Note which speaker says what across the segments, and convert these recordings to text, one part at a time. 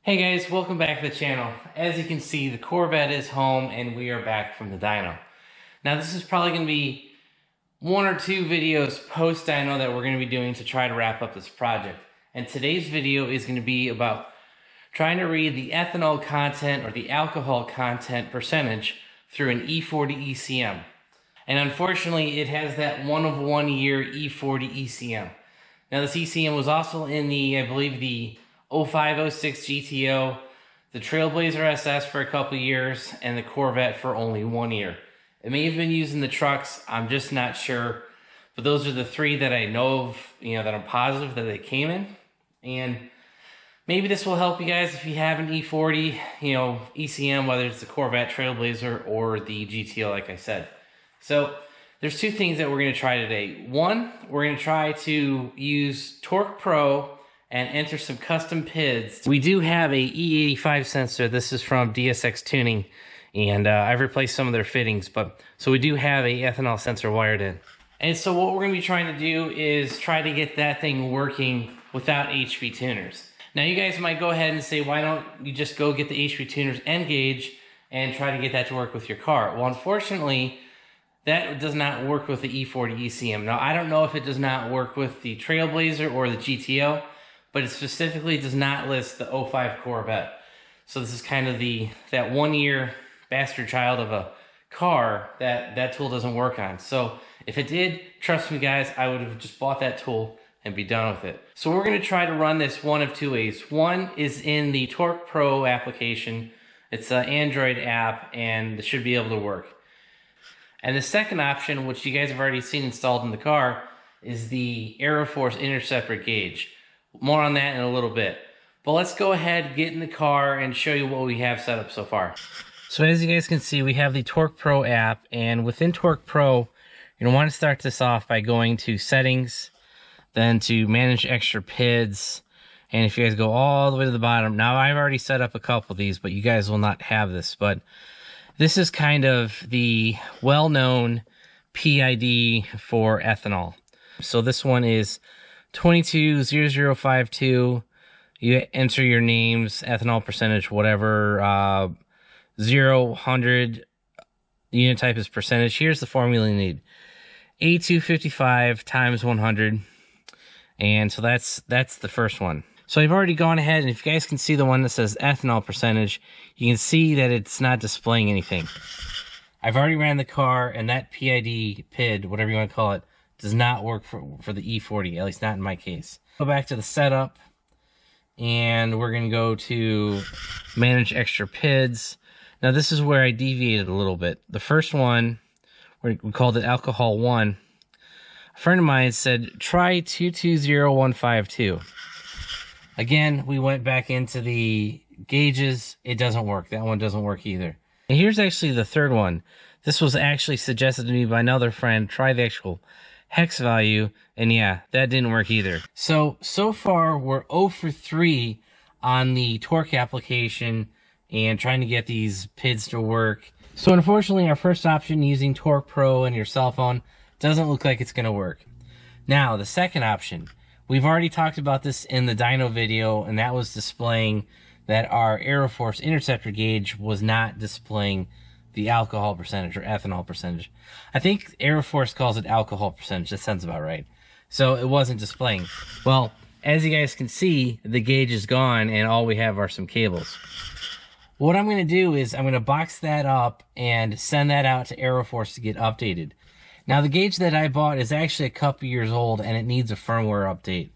Speaker 1: Hey guys, welcome back to the channel. As you can see, the Corvette is home and we are back from the dyno. Now this is probably going to be one or two videos post dyno that we're going to be doing to try to wrap up this project. And today's video is going to be about trying to read the ethanol content or the alcohol content percentage through an E40 ECM. And unfortunately it has that 1 of 1 year E40 ECM. Now this ECM was also in the, I believe the 0506 GTO, the Trailblazer SS for a couple years, and the Corvette for only 1 year. It may have been used in the trucks, I'm just not sure. But those are the three that I know of, that I'm positive that they came in. And maybe this will help you guys if you have an E40, ECM, whether it's the Corvette, Trailblazer, or the GTO, like I said. So there's two things that we're going to try today. One, we're going to try to use Torque Pro and enter some custom PIDs. We do have a E85 sensor. This is from DSX Tuning, and I've replaced some of their fittings, so we do have a ethanol sensor wired in. And so what we're gonna be trying to do is try to get that thing working without HP tuners. Now you guys might go ahead and say, why don't you just go get the HP tuners and gauge and try to get that to work with your car? Well, unfortunately, that does not work with the E40 ECM. Now, I don't know if it does not work with the Trailblazer or the GTO, but it specifically does not list the 05 Corvette. So this is kind of that 1 year bastard child of a car that tool doesn't work on. So if it did, trust me guys, I would have just bought that tool and be done with it. So we're gonna try to run this one of two ways. One is in the Torque Pro application. It's an Android app and it should be able to work. And the second option, which you guys have already seen installed in the car, is the Aeroforce Interceptor gauge. More on that in a little bit. But let's go ahead, get in the car, and show you what we have set up so far. So as you guys can see, we have the Torque Pro app, and within Torque Pro, you're going to want to start this off by going to Settings, then to Manage Extra PIDs, and if you guys go all the way to the bottom, now I've already set up a couple of these, but you guys will not have this, but this is kind of the well-known PID for ethanol. So this one is 220052. You enter your names, ethanol percentage, whatever. 0, 100, unit type is percentage. Here's the formula you need: A255 times 100. And so that's the first one. So I've already gone ahead, and if you guys can see the one that says ethanol percentage, you can see that it's not displaying anything. I've already ran the car, and that PID, whatever you want to call it, does not work for the E40, at least not in my case. Go back to the setup, and we're going to go to Manage Extra PIDs. Now this is where I deviated a little bit. The first one, we called it Alcohol 1. A friend of mine said, try 220152. Again, we went back into the gauges. It doesn't work. That one doesn't work either. And here's actually the third one. This was actually suggested to me by another friend. Try the actual hex value, and yeah, that didn't work either. So far we're 0 for 3 on the torque application and trying to get these PIDs to work. So unfortunately, our first option, using Torque Pro and your cell phone, doesn't look like it's going to work. Now the second option, we've already talked about this in the dyno video, and that was displaying that our Aeroforce Interceptor gauge was not displaying the alcohol percentage or ethanol percentage. I think Aeroforce calls it alcohol percentage. That sounds about right. So it wasn't displaying. Well, as you guys can see, the gauge is gone and all we have are some cables. What I'm going to do is I'm going to box that up and send that out to Aeroforce to get updated. Now the gauge that I bought is actually a couple years old and it needs a firmware update.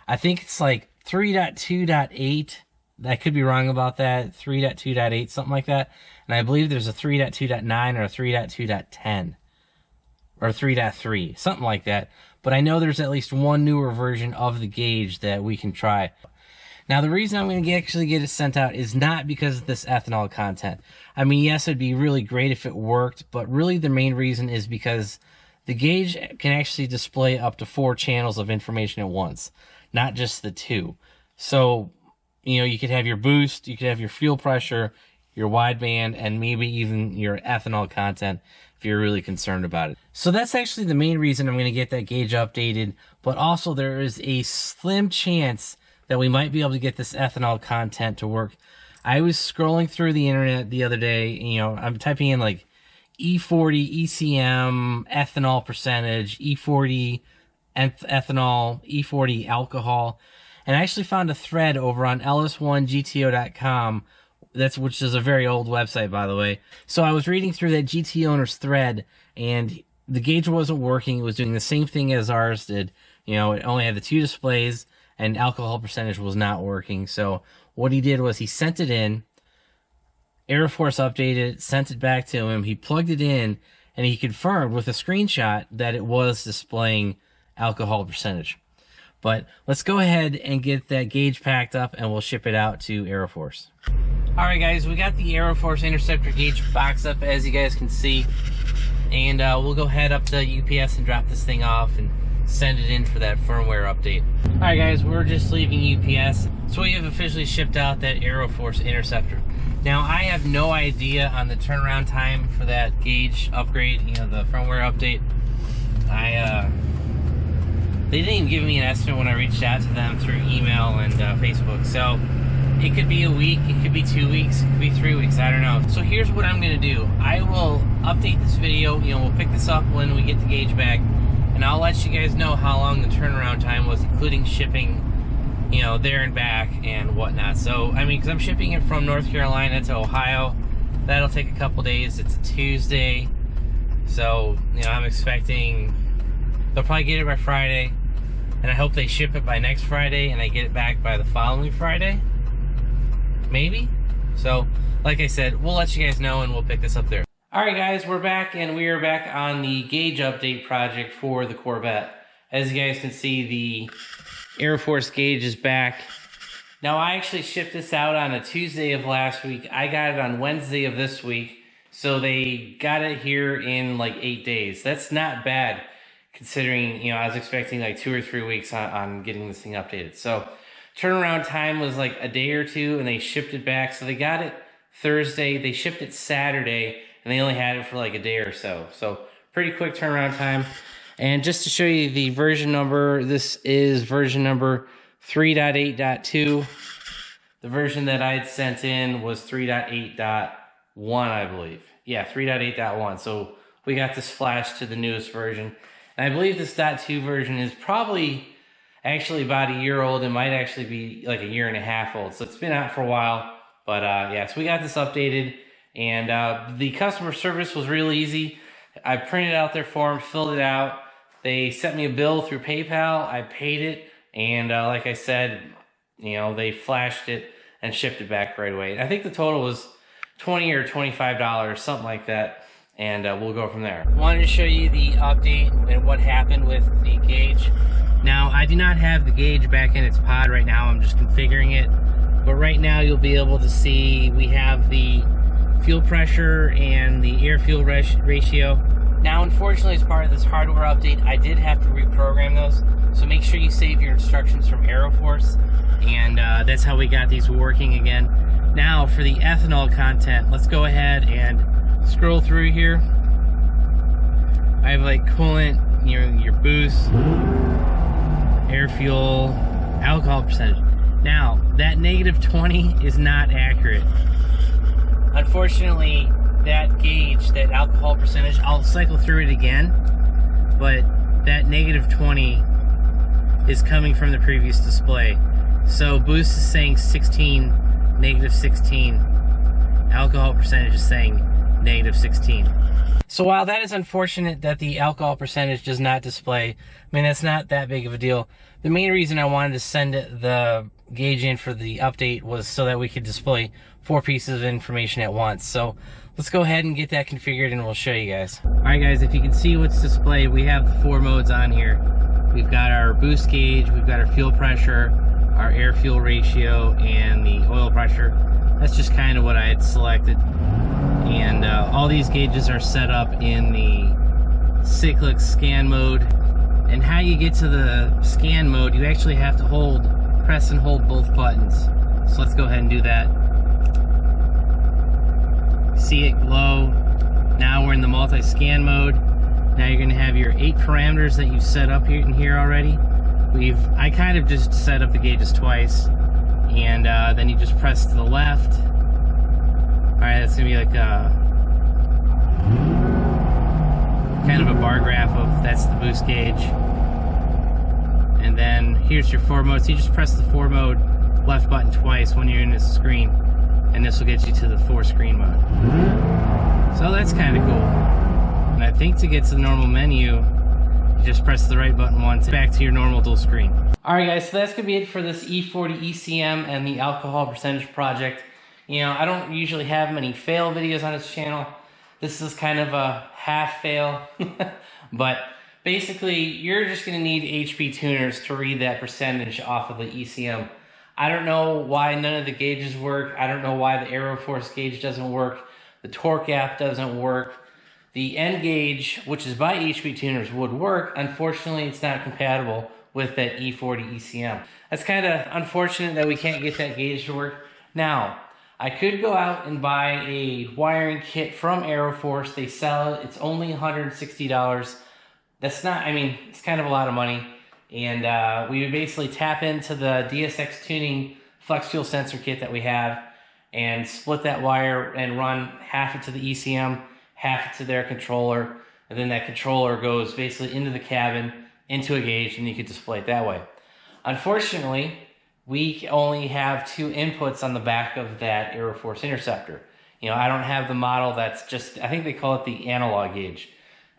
Speaker 1: I think it's like 3.2.8. I could be wrong about that. 3.2.8, something like that. And I believe there's a 3.2.9 or a 3.2.10 or 3.3, something like that. But I know there's at least one newer version of the gauge that we can try. Now, the reason I'm going to actually get it sent out is not because of this ethanol content. I mean, yes, it'd be really great if it worked, but really the main reason is because the gauge can actually display up to 4 channels of information at once, not just the 2. So, you could have your boost, you could have your fuel pressure, your wideband, and maybe even your ethanol content if you're really concerned about it. So that's actually the main reason I'm going to get that gauge updated, but also there is a slim chance that we might be able to get this ethanol content to work. I was scrolling through the internet the other day, you know, I'm typing in like E40 ECM ethanol percentage, E40 ethanol, E40 alcohol, and I actually found a thread over on ls1gto.com, which is a very old website, by the way. So I was reading through that GT owner's thread, and the gauge wasn't working. It was doing the same thing as ours did. You know, it only had the 2 displays, and alcohol percentage was not working. So what he did was he sent it in, Aeroforce updated it, sent it back to him, he plugged it in, and he confirmed with a screenshot that it was displaying alcohol percentage. But let's go ahead and get that gauge packed up, and we'll ship it out to Aeroforce. Alright guys, we got the Aeroforce Interceptor gauge box up, as you guys can see, and we'll go head up to UPS and drop this thing off and send it in for that firmware update. Alright guys, we're just leaving UPS, so we have officially shipped out that Aeroforce Interceptor. Now, I have no idea on the turnaround time for that gauge upgrade, you know, the firmware update. They didn't even give me an estimate when I reached out to them through email and Facebook, so it could be a week, it could be 2 weeks, it could be 3 weeks, I don't know. So here's what I'm gonna do. I will update this video, you know, we'll pick this up when we get the gauge back, and I'll let you guys know how long the turnaround time was, including shipping, you know, there and back and whatnot. So, I mean, because I'm shipping it from North Carolina to Ohio, that'll take a couple days. It's a Tuesday, so, you know, I'm expecting they'll probably get it by Friday, and I hope they ship it by next Friday and I get it back by the following Friday, maybe. So, like I said, we'll let you guys know and we'll pick this up there. Alright guys, we're back, and we are back on the gauge update project for the Corvette. As you guys can see, the Aeroforce Gauge is back. Now, I actually shipped this out on a Tuesday of last week. I got it on Wednesday of this week, so they got it here in like 8 days. That's not bad, considering, you know, I was expecting like 2 or 3 weeks on getting this thing updated. So turnaround time was like a day or two, and they shipped it back. So they got it Thursday, they shipped it Saturday, and they only had it for like a day or so. So pretty quick turnaround time. And just to show you the version number, this is version number 3.8.2. The version that I had sent in was 3.8.1, I believe. Yeah, 3.8.1. So we got this flashed to the newest version. And I believe this .2 version is probably actually about a year old. It might actually be like a year and a half old. So it's been out for a while. But yeah, so we got this updated. And the customer service was real easy. I printed out their form, filled it out. They sent me a bill through PayPal. I paid it, and like I said, you know, they flashed it and shipped it back right away. I think the total was $20 or $25, something like that, and we'll go from there. I wanted to show you the update and what happened with the gauge. Now, I do not have the gauge back in its pod right now. I'm just configuring it, but right now you'll be able to see we have the fuel pressure and the air-fuel ratio. Now, unfortunately, as part of this hardware update, I did have to reprogram those, so make sure you save your instructions from Aeroforce, and that's how we got these working again. Now, for the ethanol content, let's go ahead and scroll through here. I have like coolant, your boost, air fuel, alcohol percentage. Now, that -20 is not accurate. Unfortunately, that gauge, that alcohol percentage, I'll cycle through it again, but that -20 is coming from the previous display. So boost is saying 16, -16. Alcohol percentage is saying -16. So while that is unfortunate that the alcohol percentage does not display, I mean, that's not that big of a deal. The main reason I wanted to send the gauge in for the update was so that we could display 4 pieces of information at once. So let's go ahead and get that configured and we'll show you guys. Alright guys, if you can see what's displayed, we have the 4 modes on here. We've got our boost gauge, we've got our fuel pressure, our air-fuel ratio, and the oil pressure. That's just kind of what I had selected. And all these gauges are set up in the cyclic scan mode. And how you get to the scan mode, you actually have to press and hold both buttons. So let's go ahead and do that. See it glow. Now we're in the multi-scan mode. Now you're going to have your 8 parameters that you've set up here already. I kind of just set up the gauges twice, and then you just press to the left. Alright, that's gonna be like a kind of a bar graph of that's the boost gauge. And then here's your 4 mode. So you just press the 4 mode left button twice when you're in this screen, and this will get you to the 4 screen mode. So that's kind of cool. And I think to get to the normal menu, you just press the right button once, back to your normal dual screen. Alright guys, so that's going to be it for this E40 ECM and the alcohol percentage project. You know, I don't usually have many fail videos on this channel. This is kind of a half fail. But basically, you're just going to need HP tuners to read that percentage off of the ECM. I don't know why none of the gauges work. I don't know why the Aeroforce gauge doesn't work. The torque app doesn't work. The N gauge, which is by HP tuners, would work. Unfortunately, it's not compatible with that E40 ECM. That's kind of unfortunate that we can't get that gauge to work. Now, I could go out and buy a wiring kit from Aeroforce. They sell it. It's only $160. That's not, I mean, it's kind of a lot of money. And we would basically tap into the DSX tuning flex fuel sensor kit that we have and split that wire and run half it to the ECM, half it to their controller, and then that controller goes basically into the cabin, into a gauge, and you can display it that way. Unfortunately, we only have 2 inputs on the back of that Aeroforce Interceptor. You know, I don't have the model that's just, I think they call it the analog gauge.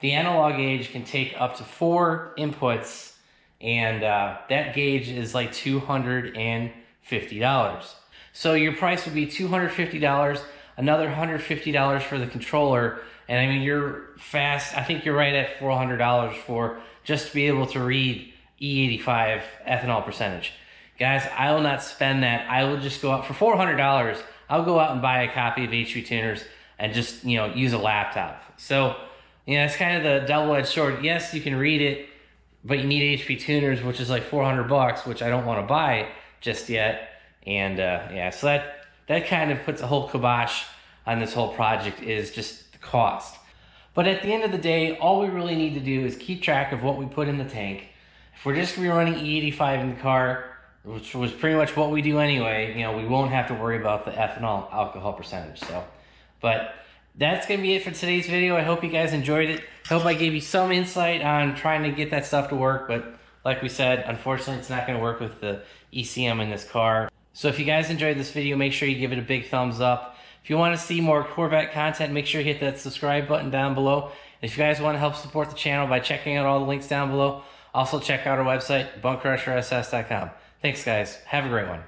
Speaker 1: The analog gauge can take up to 4 inputs, and that gauge is like $250. So your price would be $250, another $150 for the controller, and I mean, you're fast. I think you're right at $400 for just to be able to read E85 ethanol percentage. Guys, I will not spend that. I will just go out for $400. I'll go out and buy a copy of HP Tuners and just, you know, use a laptop. So, you know, it's kind of the double-edged sword. Yes, you can read it, but you need HP Tuners, which is like $400, which I don't want to buy just yet. And yeah, so that kind of puts a whole kibosh on this whole project, is just the cost. But at the end of the day, all we really need to do is keep track of what we put in the tank. If we're just going to be running E85 in the car, which was pretty much what we do anyway, you know, we won't have to worry about the ethanol alcohol percentage. So, but that's going to be it for today's video. I hope you guys enjoyed it. I hope I gave you some insight on trying to get that stuff to work, but like we said, unfortunately, it's not going to work with the ECM in this car. So if you guys enjoyed this video, make sure you give it a big thumbs up. If you want to see more Corvette content, make sure you hit that subscribe button down below. And if you guys want to help support the channel by checking out all the links down below, also check out our website, BonecrrusherSS.com. Thanks, guys. Have a great one.